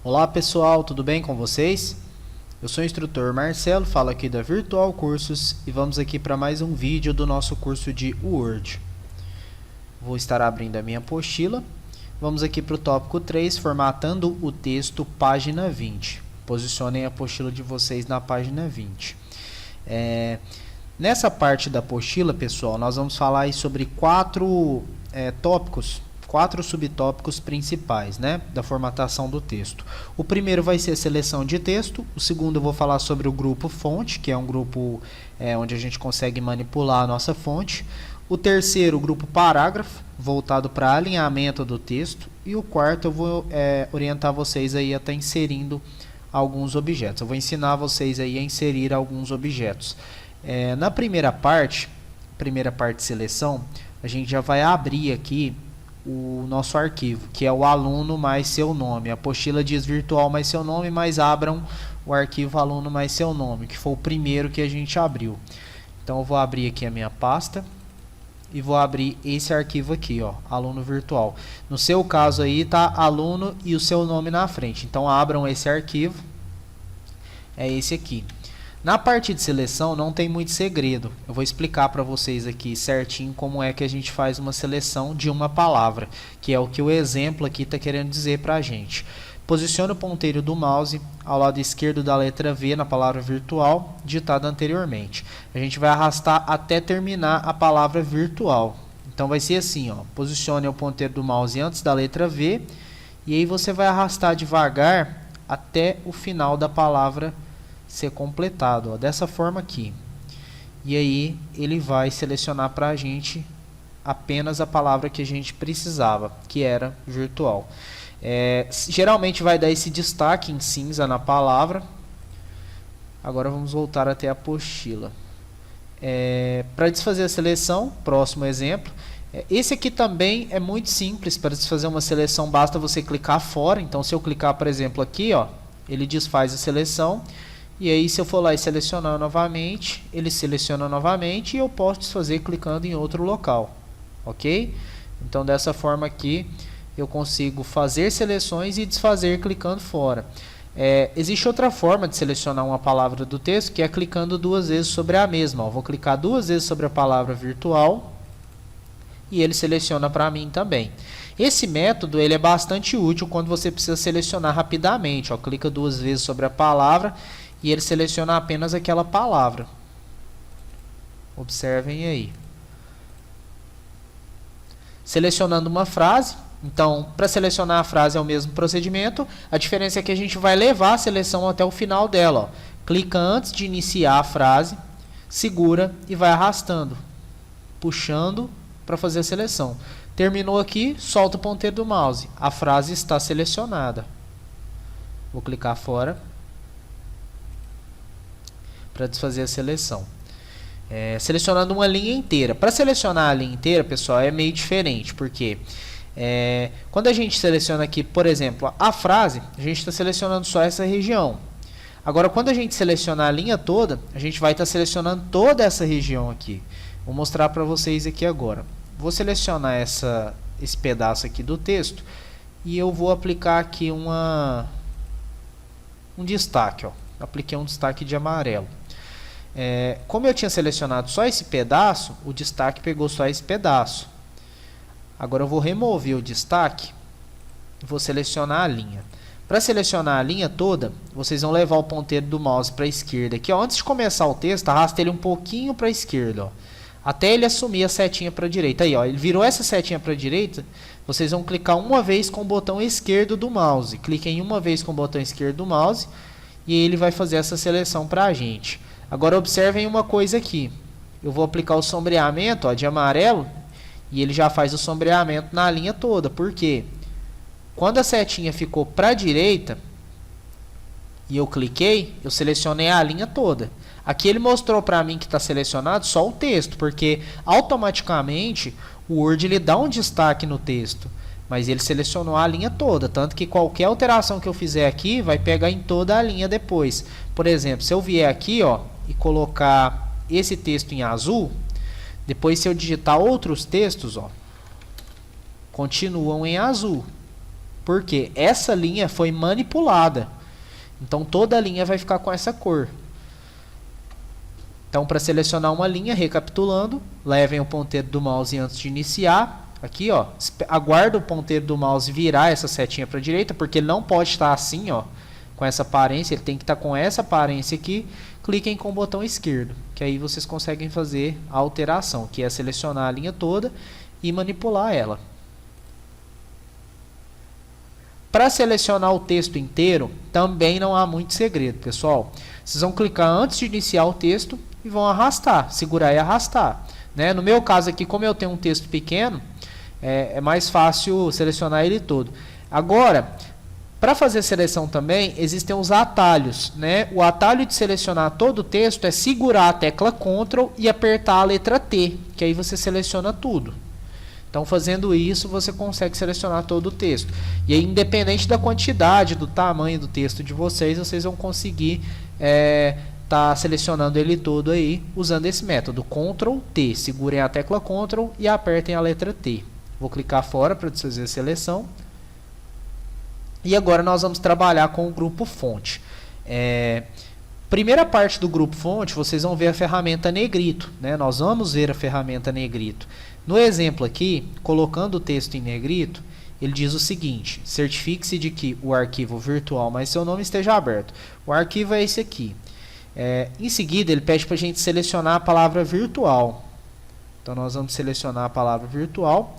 Olá pessoal, tudo bem com vocês? Eu sou o instrutor Marcelo, falo aqui da Virtual Cursos e vamos aqui para mais um vídeo do nosso curso de Word. Vou estar abrindo a minha apostila. Vamos aqui para o tópico 3, formatando o texto, página 20. Posicionem a apostila de vocês na página 20. Nessa parte da apostila, pessoal, nós vamos falar aí sobre quatro subtópicos principais, né, da formatação do texto. O primeiro vai ser a seleção de texto. O segundo eu vou falar sobre o grupo fonte, que é um grupo onde a gente consegue manipular a nossa fonte. O terceiro, o grupo parágrafo, voltado para alinhamento do texto. E o quarto eu vou orientar vocês aí a estar inserindo alguns objetos. Eu vou ensinar vocês aí a inserir alguns objetos. Na primeira parte de seleção, a gente já vai abrir aqui o nosso arquivo, que é o aluno mais seu nome. A apostila diz virtual mais seu nome, mas abram o arquivo aluno mais seu nome, que foi o primeiro que a gente abriu. Então eu vou abrir aqui a minha pasta e vou abrir esse arquivo aqui, ó, aluno virtual. No seu caso aí tá aluno e o seu nome na frente. Então abram esse arquivo, é esse aqui. Na parte de seleção não tem muito segredo. Eu vou explicar para vocês aqui certinho como é que a gente faz uma seleção de uma palavra, que é o que o exemplo aqui está querendo dizer para a gente. Posicione o ponteiro do mouse ao lado esquerdo da letra V na palavra virtual, ditada anteriormente. A gente vai arrastar até terminar a palavra virtual. Então vai ser assim, ó, posicione o ponteiro do mouse antes da letra V, e aí você vai arrastar devagar até o final da palavra ser completado, ó, dessa forma aqui. E aí ele vai selecionar para a gente apenas a palavra que a gente precisava, que era virtual. Geralmente vai dar esse destaque em cinza na palavra. Agora vamos voltar até a apostila. Para desfazer a seleção, próximo exemplo. Esse aqui também é muito simples. Para desfazer uma seleção basta você clicar fora. Então se eu clicar, por exemplo, aqui, ó, ele desfaz a seleção. E aí se eu for lá e selecionar novamente, ele seleciona novamente e eu posso desfazer clicando em outro local, ok? Então dessa forma aqui eu consigo fazer seleções e desfazer clicando fora. Existe outra forma de selecionar uma palavra do texto, que é clicando duas vezes sobre a mesma. Ó, vou clicar duas vezes sobre a palavra virtual e ele seleciona para mim também. Esse método ele é bastante útil quando você precisa selecionar rapidamente. Ó, clica duas vezes sobre a palavra e ele seleciona apenas aquela palavra. Observem aí. Selecionando uma frase. Então, para selecionar a frase é o mesmo procedimento. A diferença é que a gente vai levar a seleção até o final dela. Ó. Clica antes de iniciar a frase, segura e vai arrastando, puxando para fazer a seleção. Terminou aqui, solta o ponteiro do mouse. A frase está selecionada. Vou clicar fora para desfazer a seleção. Selecionando uma linha inteira. Para selecionar a linha inteira, pessoal, é meio diferente, porque quando a gente seleciona aqui, por exemplo, a frase, a gente está selecionando só essa região. Agora, quando a gente selecionar a linha toda, a gente vai estar selecionando toda essa região aqui. Vou mostrar para vocês aqui agora. Vou selecionar esse pedaço aqui do texto e eu vou aplicar aqui um destaque. Ó. Apliquei um destaque de amarelo. Como eu tinha selecionado só esse pedaço, o destaque pegou só esse pedaço. Agora eu vou remover o destaque e vou selecionar a linha. Para selecionar a linha toda, vocês vão levar o ponteiro do mouse para a esquerda. Aqui, ó, antes de começar o texto, arrasta ele um pouquinho para a esquerda, ó, até ele assumir a setinha para a direita. Aí, ó, ele virou essa setinha para a direita, vocês vão clicar uma vez com o botão esquerdo do mouse. Cliquem uma vez com o botão esquerdo do mouse e ele vai fazer essa seleção para a gente. Agora observem uma coisa aqui. Eu vou aplicar o sombreamento, ó, de amarelo e ele já faz o sombreamento na linha toda. Por quê? Quando a setinha ficou para a direita e eu cliquei, eu selecionei a linha toda. Aqui ele mostrou para mim que está selecionado só o texto, porque automaticamente o Word ele dá um destaque no texto, mas ele selecionou a linha toda, tanto que qualquer alteração que eu fizer aqui vai pegar em toda a linha depois. Por exemplo, se eu vier aqui, ó, e colocar esse texto em azul, depois se eu digitar outros textos, ó, continuam em azul. porque essa linha foi manipulada. Então toda a linha vai ficar com essa cor. Então, para selecionar uma linha, recapitulando, levem o ponteiro do mouse antes de iniciar. Aqui, ó, aguarda o ponteiro do mouse virar essa setinha para a direita, porque ele não pode estar assim, ó, com essa aparência, ele tem que estar com essa aparência aqui. Cliquem com o botão esquerdo, que aí vocês conseguem fazer a alteração, que é selecionar a linha toda e manipular ela. Para selecionar o texto inteiro, também não há muito segredo, pessoal. Vocês vão clicar antes de iniciar o texto e vão arrastar, segurar e arrastar, né? No meu caso aqui, como eu tenho um texto pequeno, é mais fácil selecionar ele todo. Agora, para fazer a seleção também, existem os atalhos, né? O atalho de selecionar todo o texto é segurar a tecla Ctrl e apertar a letra T, que aí você seleciona tudo. Então, fazendo isso, você consegue selecionar todo o texto. E aí, independente da quantidade, do tamanho do texto de vocês, vocês vão conseguir tá selecionando ele todo aí, usando esse método, Ctrl T. Segurem a tecla Ctrl e apertem a letra T. Vou clicar fora para fazer a seleção. E agora nós vamos trabalhar com o grupo fonte. Primeira parte do grupo fonte, vocês vão ver a ferramenta negrito, né? Nós vamos ver a ferramenta negrito. No exemplo aqui, colocando o texto em negrito, ele diz o seguinte: certifique-se de que o arquivo virtual mais seu nome esteja aberto. O arquivo é esse aqui. Em seguida, ele pede para a gente selecionar a palavra virtual. Então, nós vamos selecionar a palavra virtual.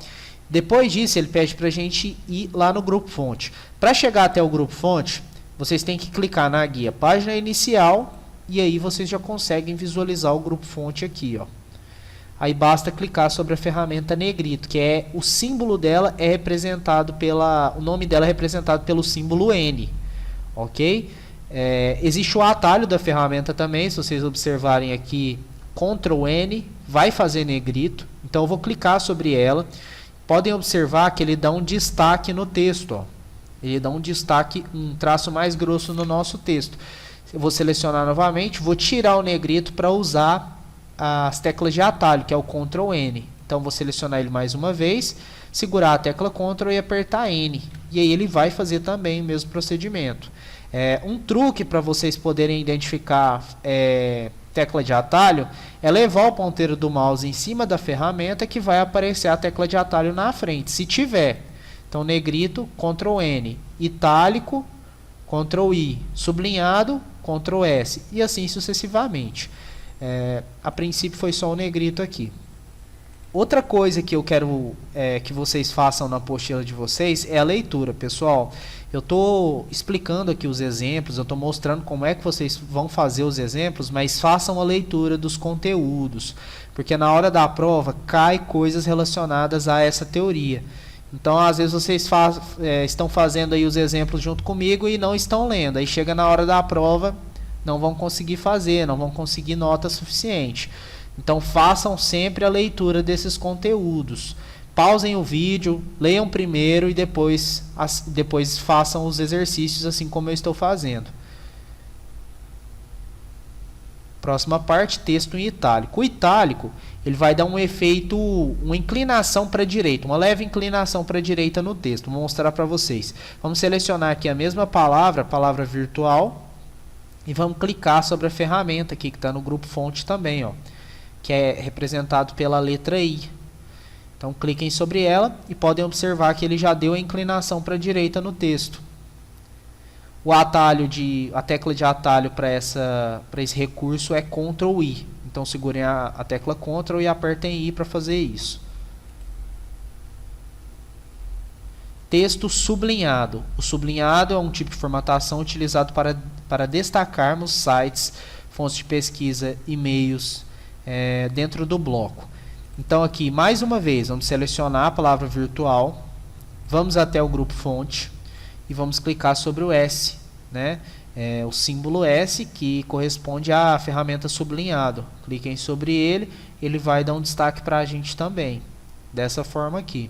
Depois disso, ele pede para a gente ir lá no grupo fonte. Para chegar até o grupo fonte, vocês têm que clicar na guia página inicial e aí vocês já conseguem visualizar o grupo fonte aqui, ó. Aí basta clicar sobre a ferramenta negrito, que o símbolo dela é representado o nome dela é representado pelo símbolo N, ok? Existe o atalho da ferramenta também, se vocês observarem aqui, Ctrl N vai fazer negrito. Então eu vou clicar sobre ela. Podem observar que ele dá um destaque no texto, ó. Ele dá um destaque, um traço mais grosso no nosso texto. Eu vou selecionar novamente, vou tirar o negrito para usar as teclas de atalho, que é o Ctrl N. Então vou selecionar ele mais uma vez, segurar a tecla Ctrl e apertar N. E aí ele vai fazer também o mesmo procedimento. Um truque para vocês poderem identificar tecla de atalho é levar o ponteiro do mouse em cima da ferramenta, que vai aparecer a tecla de atalho na frente, se tiver. Então, negrito, Ctrl N, itálico, Ctrl I, sublinhado, Ctrl S, e assim sucessivamente. A princípio foi só o negrito aqui. Outra coisa que eu quero que vocês façam na apostila de vocês é a leitura, pessoal. Eu estou explicando aqui os exemplos, eu estou mostrando como é que vocês vão fazer os exemplos, mas façam a leitura dos conteúdos, porque na hora da prova cai coisas relacionadas a essa teoria. Então, às vezes vocês estão fazendo aí os exemplos junto comigo e não estão lendo. Aí chega na hora da prova, não vão conseguir fazer, não vão conseguir nota suficiente. Então, façam sempre a leitura desses conteúdos. Pausem o vídeo, leiam primeiro e depois façam os exercícios assim como eu estou fazendo. Próxima parte, texto em itálico. O itálico, ele vai dar um efeito, uma inclinação para a direita, uma leve inclinação para a direita no texto. Vou mostrar para vocês. Vamos selecionar aqui a mesma palavra, a palavra virtual, e vamos clicar sobre a ferramenta aqui que está no grupo fonte também, ó, que é representado pela letra I. Então, cliquem sobre ela e podem observar que ele já deu a inclinação para a direita no texto. A tecla de atalho para esse recurso é Ctrl I. Então, segurem a tecla Ctrl e apertem I para fazer isso. Texto sublinhado. O sublinhado é um tipo de formatação utilizado para destacarmos sites, fontes de pesquisa, e-mails dentro do bloco. Então, aqui, mais uma vez, vamos selecionar a palavra virtual, vamos até o grupo fonte e vamos clicar sobre o S, né? O símbolo S, que corresponde à ferramenta sublinhado. Cliquem sobre ele, ele vai dar um destaque para a gente também, dessa forma aqui.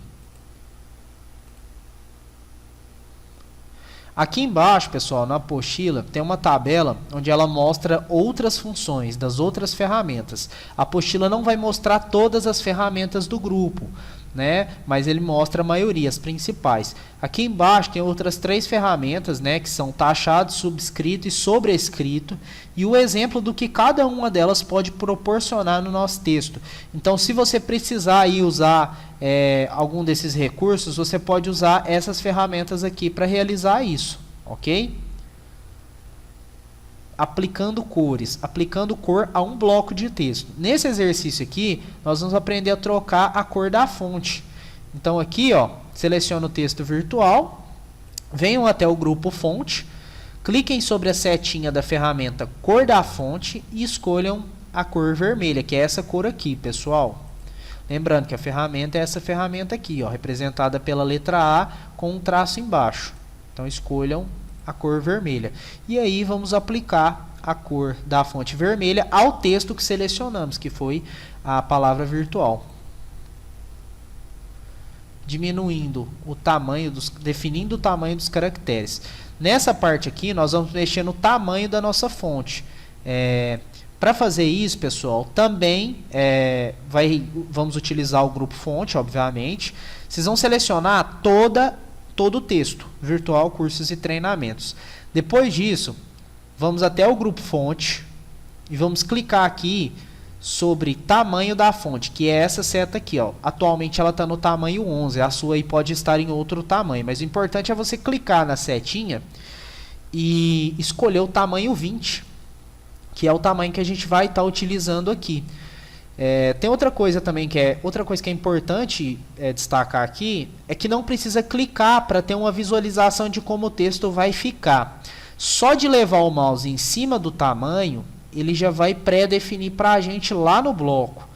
Aqui embaixo, pessoal, na apostila, tem uma tabela onde ela mostra outras funções das outras ferramentas. A apostila não vai mostrar todas as ferramentas do grupo, né? Mas ele mostra a maioria, as principais. Aqui embaixo tem outras 3 ferramentas, né? Que são taxado, subscrito e sobrescrito. E o exemplo do que cada uma delas pode proporcionar no nosso texto. Então, se você precisar aí usar algum desses recursos, você pode usar essas ferramentas aqui para realizar isso, ok? Aplicando cores, aplicando cor a um bloco de texto. Nesse exercício aqui, nós vamos aprender a trocar a cor da fonte. Então aqui, ó, seleciono o texto virtual, venham até o grupo fonte, cliquem sobre a setinha da ferramenta cor da fonte e escolham a cor vermelha, que é essa cor aqui, pessoal. Lembrando que a ferramenta é essa ferramenta aqui, ó, representada pela letra A com um traço embaixo. Então escolham a cor vermelha. E aí vamos aplicar a cor da fonte vermelha ao texto que selecionamos, que foi a palavra virtual. Diminuindo o tamanho, definindo o tamanho dos caracteres. Nessa parte aqui, nós vamos mexer no tamanho da nossa fonte. Para fazer isso, pessoal, também vamos utilizar o grupo fonte, obviamente. Vocês vão selecionar todo o texto, virtual, cursos e treinamentos. Depois disso, vamos até o grupo fonte e vamos clicar aqui sobre tamanho da fonte, que é essa seta aqui, ó. Atualmente ela está no tamanho 11, a sua aí pode estar em outro tamanho, mas o importante é você clicar na setinha e escolher o tamanho 20, que é o tamanho que a gente vai estar utilizando aqui. Tem outra coisa também que é importante destacar aqui, é que não precisa clicar para ter uma visualização de como o texto vai ficar. Só de levar o mouse em cima do tamanho, ele já vai pré-definir para a gente lá no bloco.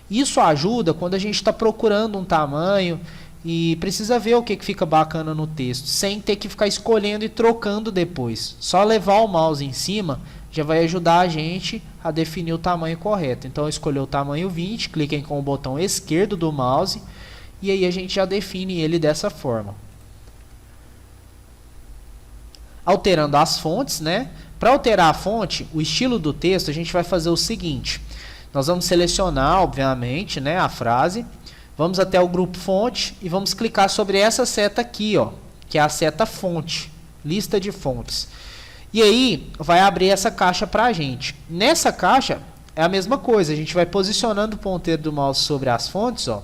Isso ajuda quando a gente está procurando um tamanho e precisa ver o que fica bacana no texto, sem ter que ficar escolhendo e trocando depois. Só levar o mouse em cima já vai ajudar a gente a definir o tamanho correto. Então, eu escolhi o tamanho 20, cliquem com o botão esquerdo do mouse e aí a gente já define ele dessa forma. Alterando as fontes, né? Para alterar a fonte, o estilo do texto, a gente vai fazer o seguinte. Nós vamos selecionar, obviamente, né, a frase. Vamos até o grupo fonte e vamos clicar sobre essa seta aqui, ó, que é a seta fonte, lista de fontes. E aí, vai abrir essa caixa para a gente. Nessa caixa, é a mesma coisa. A gente vai posicionando o ponteiro do mouse sobre as fontes, ó,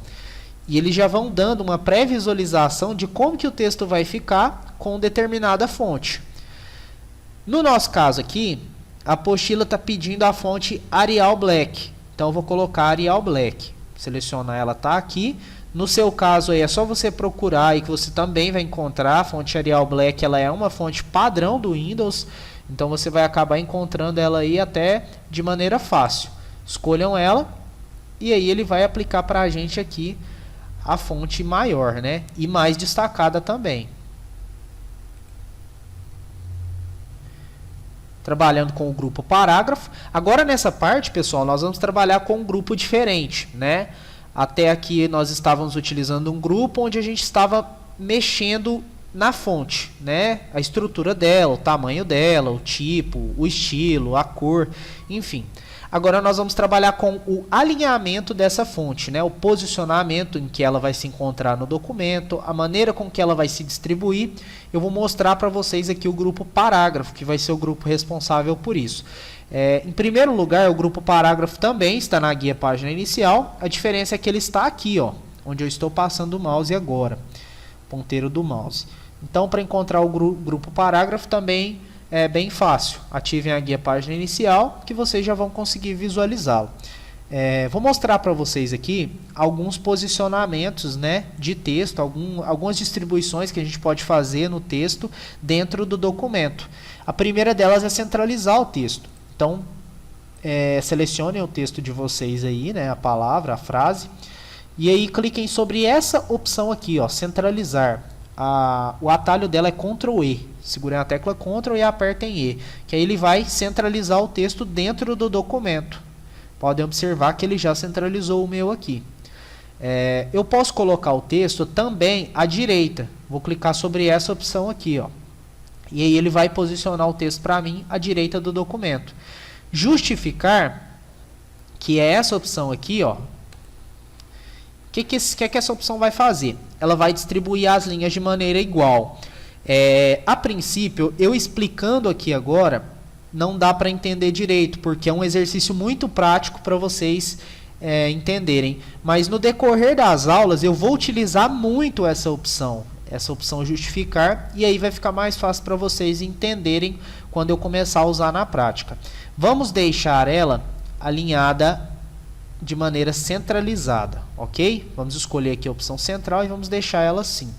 e eles já vão dando uma pré-visualização de como que o texto vai ficar com determinada fonte. No nosso caso aqui, a apostila está pedindo a fonte Arial Black. Então, eu vou colocar Arial Black. Selecionar ela, está aqui. No seu caso, aí, é só você procurar aí que você também vai encontrar. A fonte Arial Black ela é uma fonte padrão do Windows. Então, você vai acabar encontrando ela aí até de maneira fácil. Escolham ela e aí ele vai aplicar para a gente aqui a fonte maior, né? E mais destacada também. Trabalhando com o grupo parágrafo. Agora nessa parte, pessoal, nós vamos trabalhar com um grupo diferente, né? Até aqui nós estávamos utilizando um grupo onde a gente estava mexendo na fonte, né? A estrutura dela, o tamanho dela, o tipo, o estilo, a cor, enfim. Agora nós vamos trabalhar com o alinhamento dessa fonte, né? O posicionamento em que ela vai se encontrar no documento, a maneira com que ela vai se distribuir. Eu vou mostrar para vocês aqui o grupo parágrafo, que vai ser o grupo responsável por isso. Em primeiro lugar, o grupo parágrafo também está na guia página inicial. A diferença é que ele está aqui, ó, onde eu estou passando o mouse agora, ponteiro do mouse. Então, para encontrar o grupo parágrafo também é bem fácil. Ativem a guia página inicial que vocês já vão conseguir visualizá-lo. Vou mostrar para vocês aqui alguns posicionamentos, né, de texto, algumas distribuições que a gente pode fazer no texto dentro do documento. A primeira delas é centralizar o texto. Então, selecionem o texto de vocês aí, né, a palavra, a frase, e aí cliquem sobre essa opção aqui, ó, centralizar. O atalho dela é Ctrl E. Segurem a tecla Ctrl e apertem E, que aí ele vai centralizar o texto dentro do documento. Podem observar que ele já centralizou o meu aqui. Eu posso colocar o texto também à direita. Vou clicar sobre essa opção aqui, ó. E aí ele vai posicionar o texto para mim à direita do documento. Justificar, que é essa opção aqui, ó, que essa opção vai fazer? Ela vai distribuir as linhas de maneira igual. A princípio, eu explicando aqui agora, não dá para entender direito, porque é um exercício muito prático para vocês entenderem. Mas no decorrer das aulas, eu vou utilizar muito essa opção justificar, e aí vai ficar mais fácil para vocês entenderem quando eu começar a usar na prática. Vamos deixar ela alinhada de maneira centralizada, ok? Vamos escolher aqui a opção central e vamos deixar ela assim.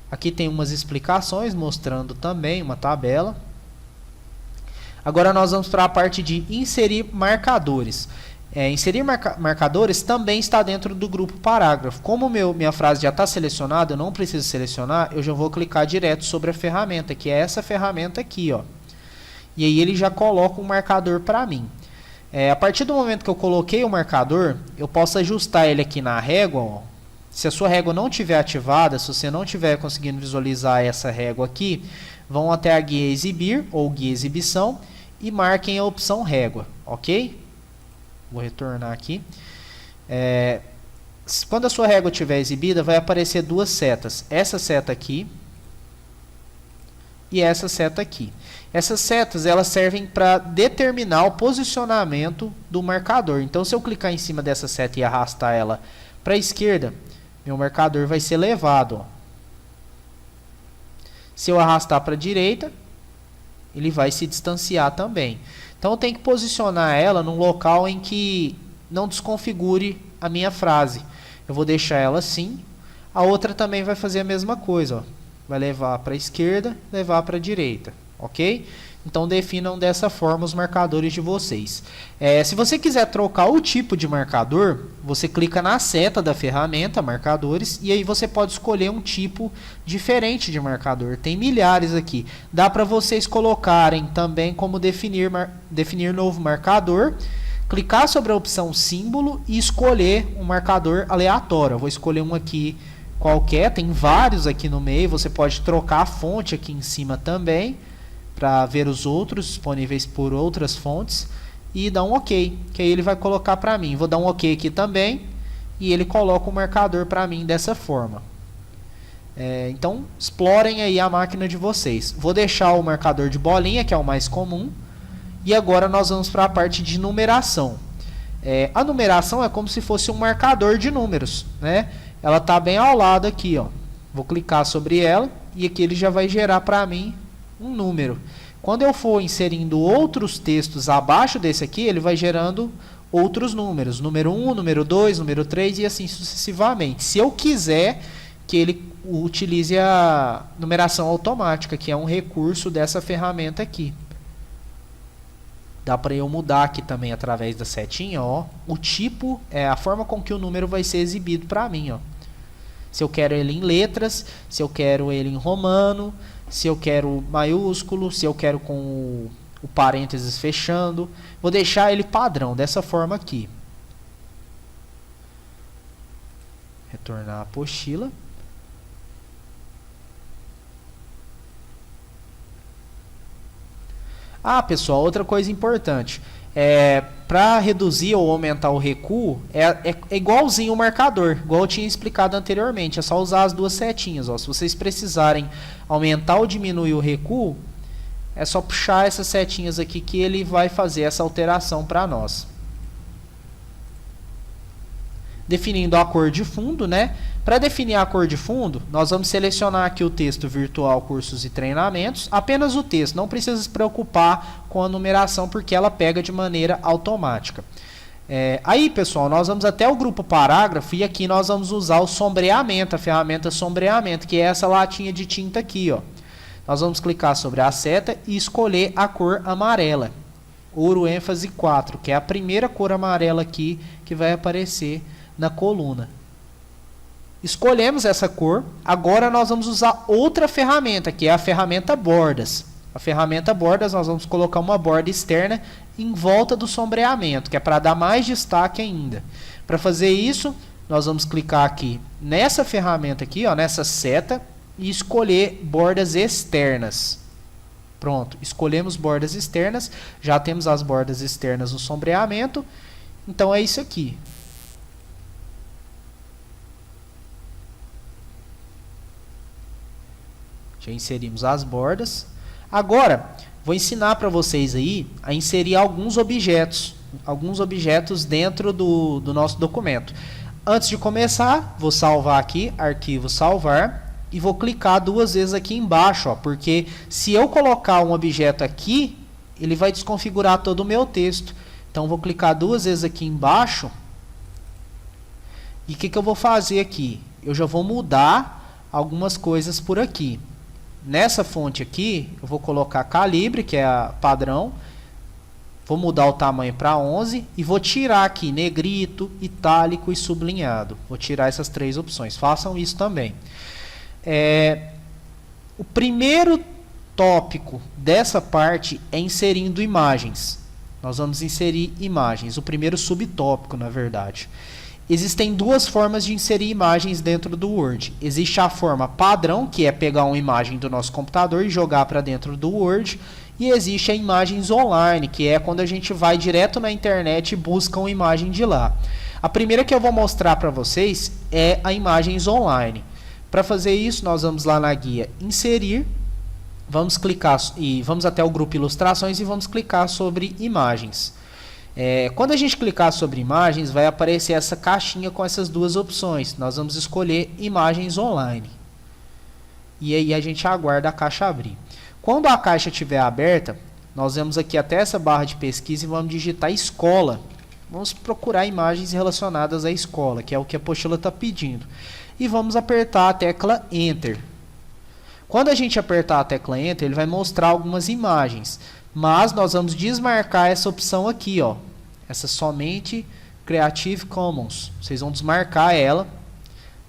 Aqui tem umas explicações mostrando também uma tabela. Agora nós vamos para a parte de inserir marcadores. Inserir marcadores também está dentro do grupo parágrafo. Como minha frase já está selecionada, eu não preciso selecionar, eu já vou clicar direto sobre a ferramenta, que é essa ferramenta aqui, ó. E aí ele já coloca um marcador para mim. A partir do momento que eu coloquei o marcador, eu posso ajustar ele aqui na régua, ó. Se a sua régua não estiver ativada, se você não estiver conseguindo visualizar essa régua aqui, vão até a guia exibir ou guia exibição e marquem a opção régua, ok? Vou retornar aqui. Quando a sua régua estiver exibida, vai aparecer duas setas. Essa seta aqui e essa seta aqui. Essas setas elas servem para determinar o posicionamento do marcador. Então, se eu clicar em cima dessa seta e arrastar ela para a esquerda, meu marcador vai ser levado. Ó. Se eu arrastar para a direita, ele vai se distanciar também. Então, eu tenho que posicionar ela num local em que não desconfigure a minha frase. Eu vou deixar ela assim. A outra também vai fazer a mesma coisa. Ó. Vai levar para a esquerda, levar para a direita. Ok? Então, definam dessa forma os marcadores de vocês. Se você quiser trocar o tipo de marcador, você clica na seta da ferramenta, marcadores, e aí você pode escolher um tipo diferente de marcador. Tem milhares aqui. Dá para vocês colocarem também como definir novo marcador, clicar sobre a opção símbolo e escolher um marcador aleatório. Eu vou escolher um aqui qualquer, tem vários aqui no meio, você pode trocar a fonte aqui em cima também, para ver os outros disponíveis por outras fontes e dar um OK, que aí ele vai colocar para mim. Vou dar um OK aqui também e ele coloca o marcador para mim dessa forma. Então, explorem aí a máquina de vocês. Vou deixar o marcador de bolinha, que é o mais comum, e agora nós vamos para a parte de numeração. A numeração é como se fosse um marcador de números, né? Ela está bem ao lado aqui, ó. Vou clicar sobre ela e aqui ele já vai gerar para mim um número. Quando eu for inserindo outros textos abaixo desse aqui, ele vai gerando outros números. Número 1, número 2, número 3 e assim sucessivamente. Se eu quiser que ele utilize a numeração automática, que é um recurso dessa ferramenta aqui. Dá para eu mudar aqui também através da setinha, ó, o tipo, a forma com que o número vai ser exibido para mim, ó. Se eu quero ele em letras, se eu quero ele em romano, se eu quero maiúsculo, se eu quero com o parênteses fechando. Vou deixar ele padrão, dessa forma aqui. Retornar a apostila. Pessoal, outra coisa importante. Para reduzir ou aumentar o recuo, é igualzinho o marcador, igual eu tinha explicado anteriormente. É só usar as duas setinhas. Ó. Se vocês precisarem aumentar ou diminuir o recuo, é só puxar essas setinhas aqui que ele vai fazer essa alteração para nós. Definindo a cor de fundo, né? Para definir a cor de fundo, nós vamos selecionar aqui o texto virtual cursos e treinamentos, apenas o texto, não precisa se preocupar com a numeração porque ela pega de maneira automática. Aí, pessoal, nós vamos até o grupo parágrafo e aqui nós vamos usar o sombreamento, a ferramenta sombreamento, que é essa latinha de tinta aqui, ó. Nós vamos clicar sobre a seta e escolher a cor amarela, ouro ênfase 4, que é a primeira cor amarela aqui que vai aparecer na coluna. Escolhemos essa cor. Agora nós vamos usar outra ferramenta, que é a ferramenta bordas. A ferramenta bordas, nós vamos colocar uma borda externa em volta do sombreamento, que é para dar mais destaque ainda. Para fazer isso, nós vamos clicar aqui nessa ferramenta aqui, ó, nessa seta, e escolher bordas externas. Pronto, escolhemos bordas externas, já temos as bordas externas no sombreamento. Então é isso aqui. Já inserimos as bordas. Agora, vou ensinar para vocês aí a inserir alguns objetos dentro do nosso documento. Antes de começar, vou salvar aqui, arquivo salvar, e vou clicar 2 vezes aqui embaixo, ó, porque se eu colocar um objeto aqui, ele vai desconfigurar todo o meu texto. Então, vou clicar 2 vezes aqui embaixo. E o que eu vou fazer aqui? Eu já vou mudar algumas coisas por aqui. Nessa fonte aqui, eu vou colocar calibre, que é a padrão. Vou mudar o tamanho para 11 e vou tirar aqui negrito, itálico e sublinhado. Vou tirar essas 3 opções. Façam isso também. O primeiro tópico dessa parte é inserindo imagens. Nós vamos inserir imagens. O primeiro subtópico, na verdade. Existem 2 formas de inserir imagens dentro do Word. Existe a forma padrão, que é pegar uma imagem do nosso computador e jogar para dentro do Word. E existe a imagens online, que é quando a gente vai direto na internet e busca uma imagem de lá. A primeira que eu vou mostrar para vocês é a imagens online. Para fazer isso, nós vamos lá na guia Inserir. Vamos clicar e vamos até o grupo Ilustrações e vamos clicar sobre Imagens. Quando a gente clicar sobre imagens, vai aparecer essa caixinha com essas 2 opções. Nós vamos escolher imagens online. E aí a gente aguarda a caixa abrir. Quando a caixa estiver aberta, nós vamos aqui até essa barra de pesquisa e vamos digitar escola. Vamos procurar imagens relacionadas à escola, que é o que a apostila está pedindo. E vamos apertar a tecla Enter. Quando a gente apertar a tecla Enter, ele vai mostrar algumas imagens. Mas nós vamos desmarcar essa opção aqui, ó. Essa somente Creative Commons. Vocês vão desmarcar ela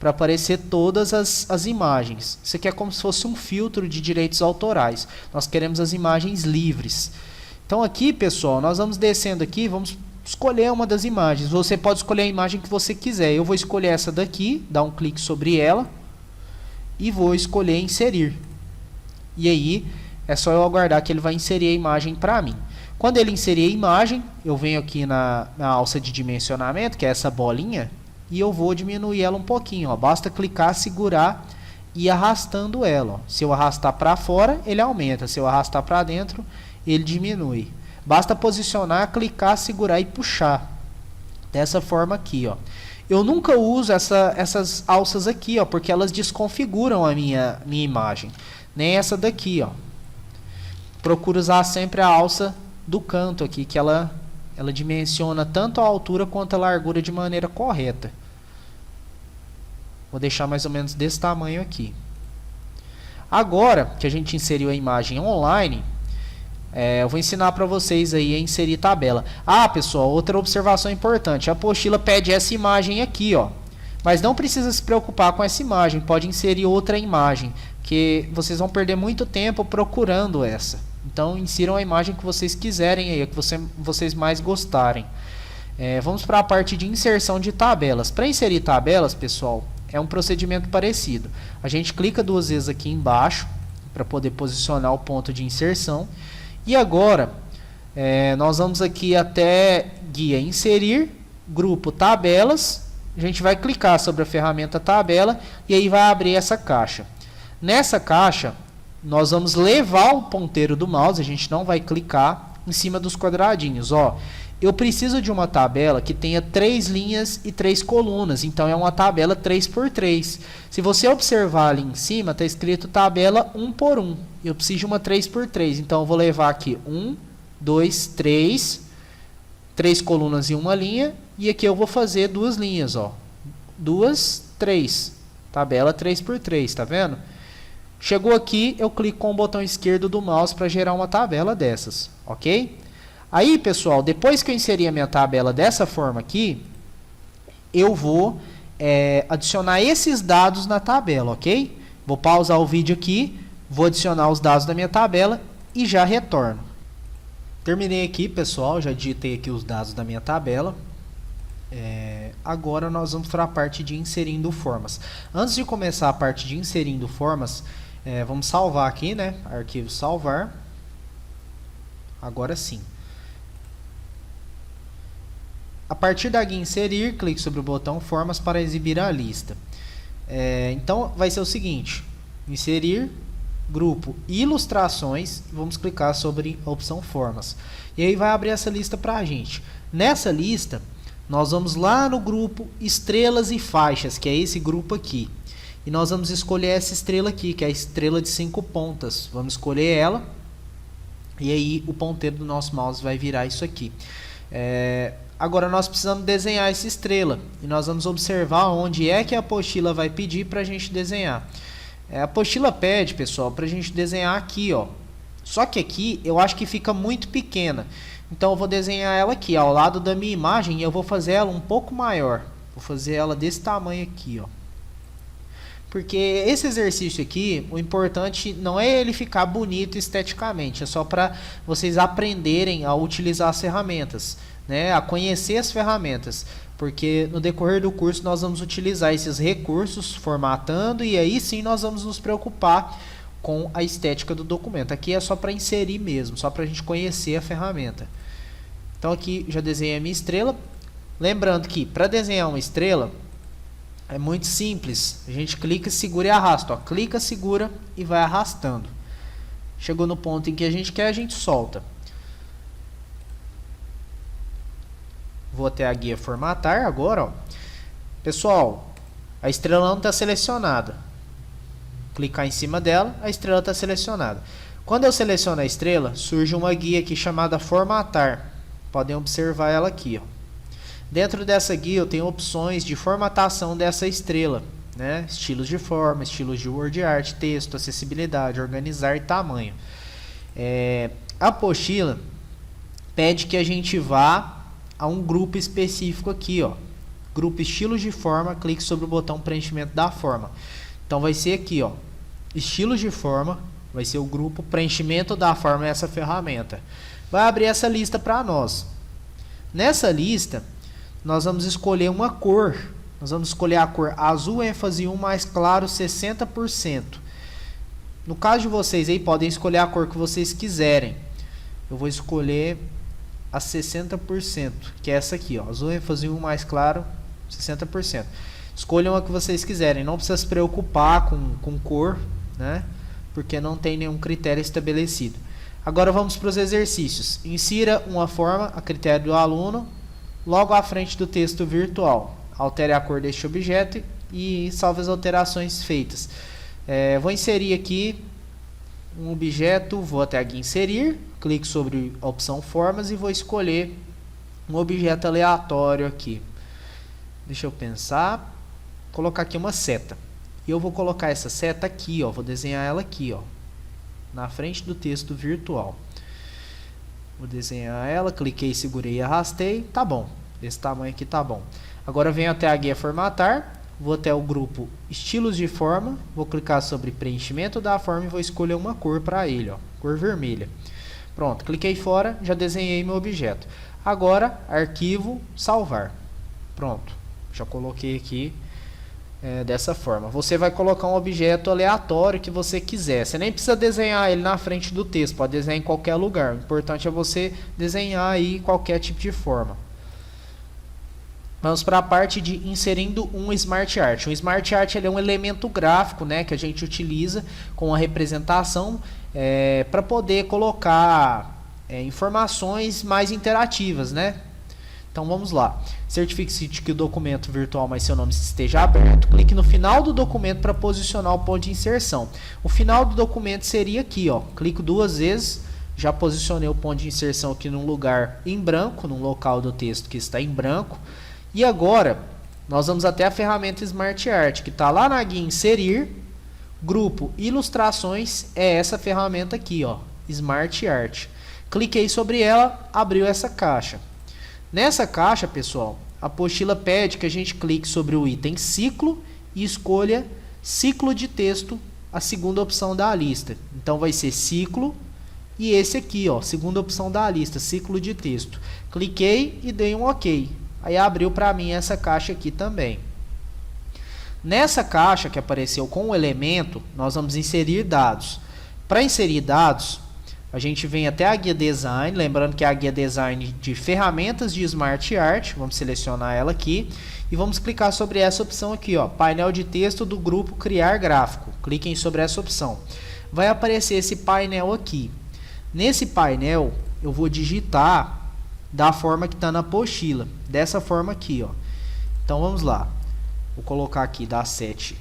para aparecer todas as imagens. Isso aqui é como se fosse um filtro de direitos autorais. Nós queremos as imagens livres. Então aqui, pessoal, nós vamos descendo aqui, vamos escolher uma das imagens. Você pode escolher a imagem que você quiser. Eu vou escolher essa daqui, dar um clique sobre ela e vou escolher inserir. E aí é só eu aguardar que ele vai inserir a imagem para mim. Quando ele inserir a imagem, eu venho aqui na alça de dimensionamento, que é essa bolinha, e eu vou diminuir ela um pouquinho. Ó. Basta clicar, segurar e ir arrastando ela. Ó. Se eu arrastar para fora, ele aumenta. Se eu arrastar para dentro, ele diminui. Basta posicionar, clicar, segurar e puxar. Dessa forma aqui. Ó. Eu nunca uso essas alças aqui, ó, porque elas desconfiguram a minha imagem. Nem essa daqui, ó. Procuro usar sempre a alça do canto aqui, que ela dimensiona tanto a altura quanto a largura de maneira correta. Vou deixar mais ou menos desse tamanho aqui. Agora que a gente inseriu a imagem online, eu vou ensinar para vocês aí a inserir tabela. Ah, pessoal, outra observação importante. A apostila pede essa imagem aqui, ó. Mas não precisa se preocupar com essa imagem. Pode inserir outra imagem, que vocês vão perder muito tempo procurando essa. Então, insiram a imagem que vocês quiserem aí, a que vocês mais gostarem. Vamos para a parte de inserção de tabelas. Para inserir tabelas, pessoal, é um procedimento parecido. A gente clica 2 vezes aqui embaixo para poder posicionar o ponto de inserção. E agora, nós vamos aqui até guia Inserir, grupo Tabelas. A gente vai clicar sobre a ferramenta Tabela e aí vai abrir essa caixa. Nessa caixa, nós vamos levar o ponteiro do mouse, a gente não vai clicar em cima dos quadradinhos. Ó, eu preciso de uma tabela que tenha 3 linhas e 3 colunas, então é uma tabela 3x3. Se você observar ali em cima, está escrito tabela 1x1. Eu preciso de uma 3x3, então eu vou levar aqui 1, 2, 3, 3 colunas e uma linha, e aqui eu vou fazer 2 linhas, ó. 2, 3, tabela 3x3, tá vendo? Chegou aqui, eu clico com o botão esquerdo do mouse para gerar uma tabela dessas, ok? Aí, pessoal, depois que eu inserir a minha tabela dessa forma aqui, eu vou adicionar esses dados na tabela, ok? Vou pausar o vídeo aqui, vou adicionar os dados da minha tabela e já retorno. Terminei aqui, pessoal, já digitei aqui os dados da minha tabela. Agora nós vamos para a parte de inserindo formas. Antes de começar a parte de inserindo formas, vamos salvar aqui, né? Arquivo salvar. Agora sim. A partir da guia inserir, clique sobre o botão formas para exibir a lista. Então vai ser o seguinte: inserir, grupo ilustrações, e vamos clicar sobre a opção formas. E aí vai abrir essa lista para a gente. Nessa lista, nós vamos lá no grupo estrelas e faixas, que é esse grupo aqui. E nós vamos escolher essa estrela aqui, que é a estrela de 5 pontas. Vamos escolher ela. E aí o ponteiro do nosso mouse vai virar isso aqui. Agora nós precisamos desenhar essa estrela. E nós vamos observar onde é que a apostila vai pedir para a gente desenhar. A apostila pede, pessoal, para a gente desenhar aqui, ó. Só que aqui eu acho que fica muito pequena. Então eu vou desenhar ela aqui, ó, ao lado da minha imagem, e eu vou fazer ela um pouco maior. Vou fazer ela desse tamanho aqui, ó. Porque esse exercício aqui, o importante não é ele ficar bonito esteticamente, é só para vocês aprenderem a utilizar as ferramentas, né? A conhecer as ferramentas. Porque no decorrer do curso nós vamos utilizar esses recursos formatando e aí sim nós vamos nos preocupar com a estética do documento. Aqui é só para inserir mesmo, só para a gente conhecer a ferramenta. Então aqui já desenhei a minha estrela. Lembrando que para desenhar uma estrela é muito simples. A gente clica, segura e arrasta. Ó. Clica, segura e vai arrastando. Chegou no ponto em que a gente quer, a gente solta. Vou até a guia formatar agora, ó. Pessoal, a estrela não está selecionada. Clicar em cima dela, a estrela está selecionada. Quando eu seleciono a estrela, surge uma guia aqui chamada formatar. Podem observar ela aqui, ó. Dentro dessa guia eu tenho opções de formatação dessa estrela, né? Estilos de forma, estilos de word art, texto, acessibilidade, organizar e tamanho. A apostila pede que a gente vá a um grupo específico aqui, ó. Grupo estilos de forma, clique sobre o botão preenchimento da forma. Então vai ser aqui, ó, estilos de forma, vai ser o grupo preenchimento da forma, essa ferramenta. Vai abrir essa lista para nós. Nessa lista, nós vamos escolher uma cor. Nós vamos escolher a cor azul ênfase 1 mais claro 60%. No caso de vocês aí, podem escolher a cor que vocês quiserem. Eu vou escolher a 60%, que é essa aqui, ó, azul ênfase 1 mais claro 60%. Escolham a que vocês quiserem, não precisa se preocupar com cor, né? Porque não tem nenhum critério estabelecido. Agora vamos para os exercícios. Insira uma forma a critério do aluno logo à frente do texto virtual. Altere a cor deste objeto e salve as alterações feitas. Vou inserir aqui um objeto, vou até aqui inserir, clique sobre a opção formas e vou escolher um objeto aleatório aqui. Deixa eu pensar. Colocar aqui uma seta. E eu vou colocar essa seta aqui, ó, vou desenhar ela aqui, ó, na frente do texto virtual. Vou desenhar ela, cliquei, segurei e arrastei, tá bom. Desse tamanho aqui tá bom. Agora venho até a guia formatar, vou até o grupo estilos de forma, vou clicar sobre preenchimento da forma e vou escolher uma cor para ele, ó, cor vermelha. Pronto, cliquei fora, já desenhei meu objeto. Agora, arquivo, salvar. Pronto, já coloquei aqui dessa forma. Você vai colocar um objeto aleatório que você quiser. Você nem precisa desenhar ele na frente do texto, pode desenhar em qualquer lugar. O importante é você desenhar aí qualquer tipo de forma. Vamos para a parte de inserindo um Smart Art. Um Smart Art ele é um elemento gráfico, né, que a gente utiliza com a representação para poder colocar informações mais interativas, né? Então vamos lá. Certifique-se de que o documento virtual mais seu nome esteja aberto. Clique no final do documento para posicionar o ponto de inserção. O final do documento seria aqui, ó. Clico 2 vezes. Já posicionei o ponto de inserção aqui num lugar em branco, num local do texto que está em branco. E agora, nós vamos até a ferramenta Smart Art, que está lá na guia Inserir, Grupo Ilustrações, é essa ferramenta aqui, ó, Smart Art. Cliquei sobre ela, abriu essa caixa. Nessa caixa, pessoal, a apostila pede que a gente clique sobre o item Ciclo e escolha Ciclo de Texto, a segunda opção da lista. Então, vai ser Ciclo e esse aqui, ó, segunda opção da lista, Ciclo de Texto. Cliquei e dei um OK. Aí abriu para mim essa caixa aqui também. Nessa caixa que apareceu com o elemento, nós vamos inserir dados. Para inserir dados, a gente vem até a guia Design, lembrando que é a guia Design de ferramentas de Smart Art. Vamos selecionar ela aqui e vamos clicar sobre essa opção aqui, ó, painel de texto do grupo Criar Gráfico. Cliquem sobre essa opção. vai aparecer esse painel aqui. Nesse painel, eu vou digitar da forma que está na apostila, dessa forma aqui, ó. Então vamos lá, vou colocar aqui das 7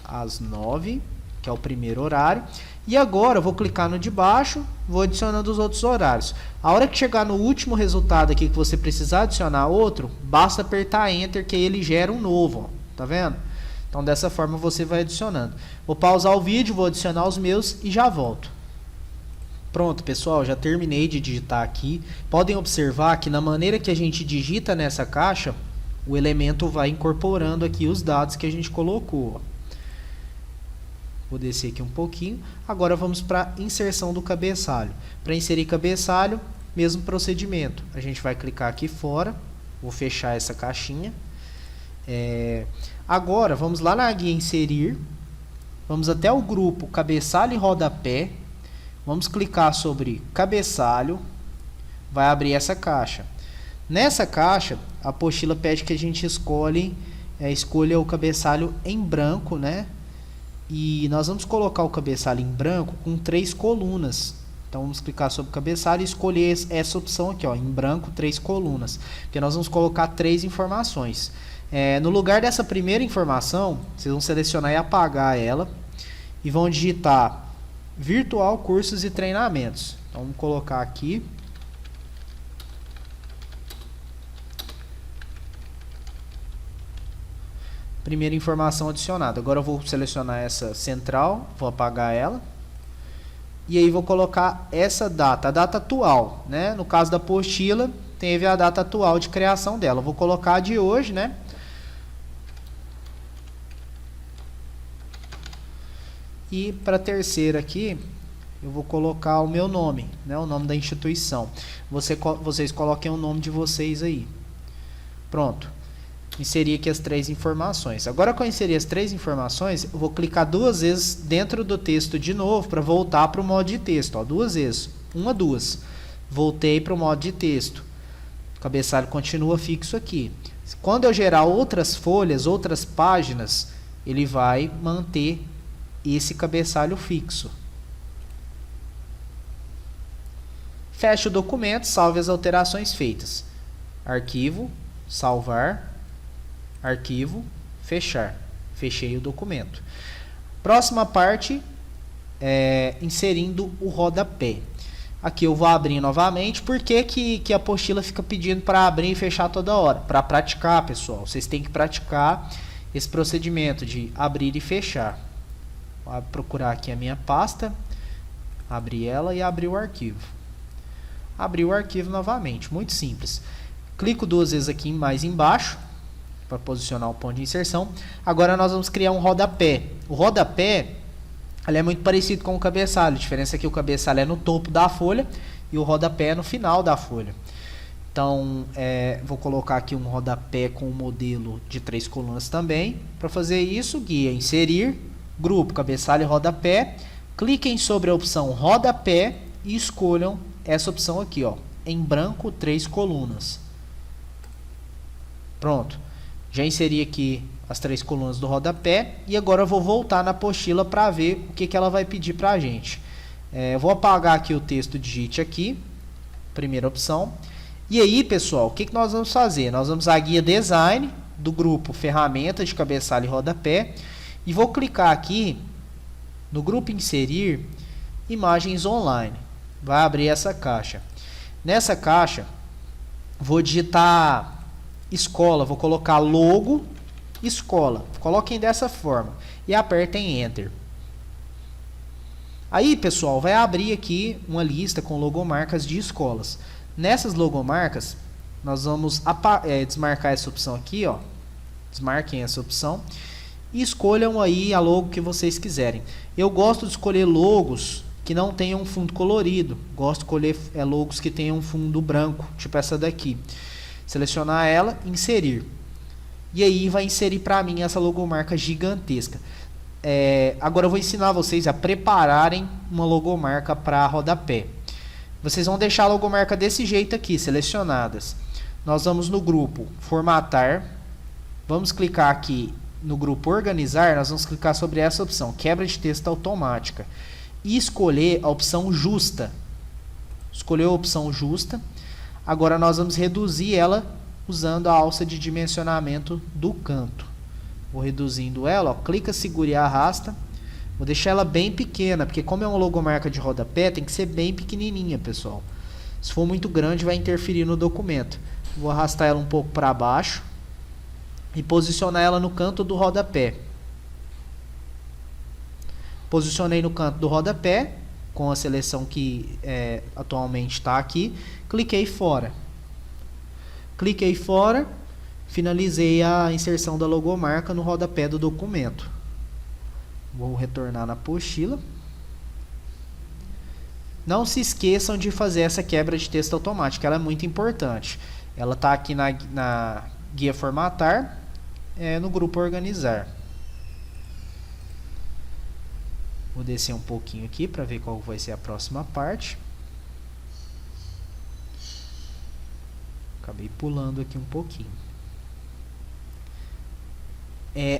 às 9, que é o primeiro horário. E agora eu vou clicar no de baixo, vou adicionando os outros horários. A hora que chegar no último resultado aqui que você precisar adicionar outro, basta apertar Enter que ele gera um novo, ó. Tá vendo? Então dessa forma você vai adicionando. Vou pausar o vídeo, vou adicionar os meus e já volto. Pronto, pessoal, já terminei de digitar aqui. Podem observar que na maneira que a gente digita nessa caixa, o elemento vai incorporando aqui os dados que a gente colocou, ó. Vou descer aqui um pouquinho. Agora vamos para a inserção do cabeçalho. Para inserir cabeçalho, mesmo procedimento. A gente vai clicar aqui fora. Vou fechar essa caixinha. Agora, vamos lá na guia inserir. Vamos até o grupo cabeçalho e rodapé. Vamos clicar sobre cabeçalho. Vai abrir essa caixa. Nessa caixa, a apostila pede que a gente escolha o cabeçalho em branco, né? E nós vamos colocar o cabeçalho em branco com 3 colunas. Então vamos clicar sobre cabeçalho e escolher essa opção aqui, ó, em branco 3 colunas, porque nós vamos colocar 3 informações. No lugar dessa primeira informação, vocês vão selecionar e apagar ela e vão digitar virtual cursos e treinamentos. Então vamos colocar aqui. Primeira informação adicionada. Agora eu vou selecionar essa central, vou apagar ela. E aí vou colocar essa data, a data atual, né? No caso da apostila, teve a data atual de criação dela. Eu vou colocar a de hoje, né? E para a terceira aqui, eu vou colocar o meu nome, né? O nome da instituição. Vocês coloquem o nome de vocês aí. Pronto. Inserir aqui as 3 informações. Agora que eu inseri as 3 informações, eu vou clicar 2 vezes dentro do texto de novo para voltar para o modo de texto. Ó, 2 vezes. 1, 2. Voltei para o modo de texto. O cabeçalho continua fixo aqui. Quando eu gerar outras folhas, outras páginas, ele vai manter esse cabeçalho fixo. Feche o documento, salve as alterações feitas. Arquivo, salvar. Arquivo, fechar. Fechei o documento. Próxima parte inserindo o rodapé. Aqui eu vou abrir novamente. Por que a apostila fica pedindo para abrir e fechar toda hora? Para praticar, pessoal. Vocês têm que praticar esse procedimento de abrir e fechar. Vou procurar aqui a minha pasta. Abrir ela e abrir o arquivo. Abrir o arquivo novamente. Muito simples. Clico 2 vezes aqui mais embaixo para posicionar o ponto de inserção. Agora nós vamos criar um rodapé. O rodapé ele é muito parecido com o cabeçalho. A diferença é que o cabeçalho é no topo da folha e o rodapé é no final da folha. Então, vou colocar aqui um rodapé com um modelo de 3 colunas também. Para fazer isso, guia, inserir, grupo, cabeçalho e rodapé. Cliquem sobre a opção rodapé e escolham essa opção aqui, ó, em branco 3 colunas. Pronto. Já inseri aqui as 3 colunas do rodapé e agora eu vou voltar na apostila para ver o que ela vai pedir para a gente. Eu vou apagar aqui o texto, digite aqui, primeira opção. E aí, pessoal, o que nós vamos fazer? Nós vamos à guia Design do grupo Ferramentas de Cabeçalho e Rodapé e vou clicar aqui no grupo Inserir Imagens Online. Vai abrir essa caixa. Nessa caixa, vou digitar escola, vou colocar logo escola. Coloquem dessa forma e apertem Enter. Aí, pessoal, vai abrir aqui uma lista com logomarcas de escolas. Nessas logomarcas, nós vamos desmarcar essa opção aqui, ó. Desmarquem essa opção e escolham aí a logo que vocês quiserem. Eu gosto de escolher logos que não tenham fundo colorido. Gosto de escolher logos que tenham fundo branco, tipo essa daqui. Selecionar ela, inserir. E aí vai inserir para mim essa logomarca gigantesca. Agora eu vou ensinar vocês a prepararem uma logomarca para rodapé. Vocês vão deixar a logomarca desse jeito aqui, selecionadas. Nós vamos no grupo Formatar. Vamos clicar aqui no grupo organizar, nós vamos clicar sobre essa opção, quebra de texto automática, e escolher a opção justa. Escolheu a opção justa. Agora nós vamos reduzir ela usando a alça de dimensionamento do canto. Vou reduzindo ela, ó, clica, segura e arrasta. Vou deixar ela bem pequena, porque como é uma logomarca de rodapé, tem que ser bem pequenininha, pessoal. Se for muito grande, vai interferir no documento. Vou arrastar ela um pouco para baixo e posicionar ela no canto do rodapé. Posicionei no canto do rodapé, com a seleção que atualmente está aqui. Cliquei fora. Cliquei fora, finalizei a inserção da logomarca no rodapé do documento. Vou retornar na apostila. Não se esqueçam de fazer essa quebra de texto automática, ela é muito importante. Ela está aqui na guia formatar, no grupo organizar. Vou descer um pouquinho aqui para ver qual vai ser a próxima parte. Acabei pulando aqui um pouquinho.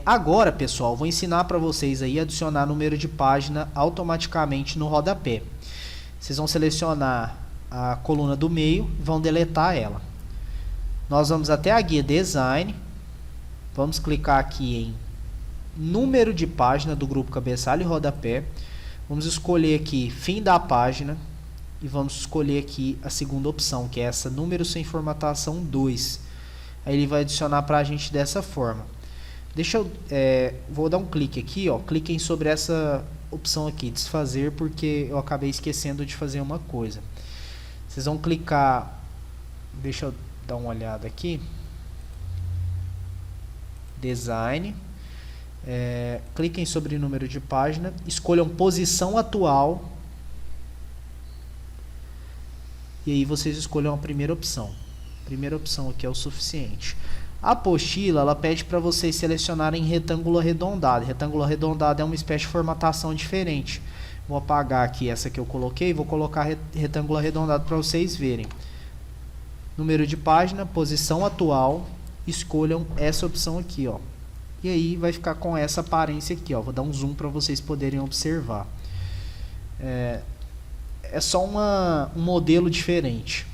Agora, pessoal, vou ensinar para vocês aí a adicionar número de página automaticamente no rodapé. Vocês vão selecionar a coluna do meio e vão deletar ela. Nós vamos até a guia Design. Vamos clicar aqui em número de página do grupo cabeçalho e rodapé. Vamos escolher aqui fim da página e vamos escolher aqui a segunda opção, que é essa número sem formatação 2. Aí ele vai adicionar para a gente dessa forma. Vou dar um clique aqui, ó. Cliquem sobre essa opção aqui, desfazer, porque eu acabei esquecendo de fazer uma coisa. Vocês vão clicar, deixa eu dar uma olhada aqui. Design. Cliquem sobre número de página, escolham posição atual e aí vocês escolham a primeira opção. A primeira opção aqui é o suficiente. A apostila, ela pede para vocês selecionarem retângulo arredondado. Retângulo arredondado é uma espécie de formatação diferente. Vou apagar aqui essa que eu coloquei, vou colocar retângulo arredondado para vocês verem. Número de página, posição atual, escolham essa opção aqui, ó. E aí vai ficar com essa aparência aqui, ó. Vou dar um zoom para vocês poderem observar. É só um modelo diferente.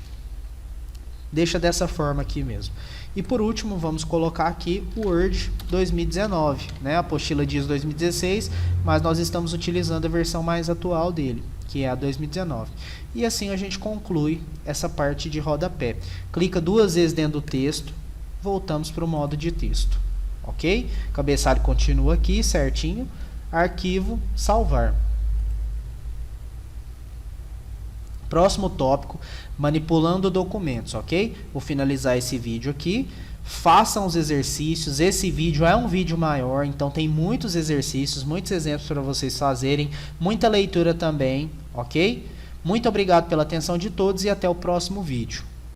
Deixa dessa forma aqui mesmo. E por último, vamos colocar aqui o Word 2019, né? A apostila diz 2016, mas nós estamos utilizando a versão mais atual dele, que é a 2019. E assim a gente conclui essa parte de rodapé. Clica duas vezes dentro do texto, voltamos para o modo de texto. Ok? Cabeçalho continua aqui certinho. Arquivo, salvar. Próximo tópico, manipulando documentos, ok? Vou finalizar esse vídeo aqui. Façam os exercícios. Esse vídeo é um vídeo maior, então tem muitos exercícios, muitos exemplos para vocês fazerem, muita leitura também, ok? Muito obrigado pela atenção de todos e até o próximo vídeo.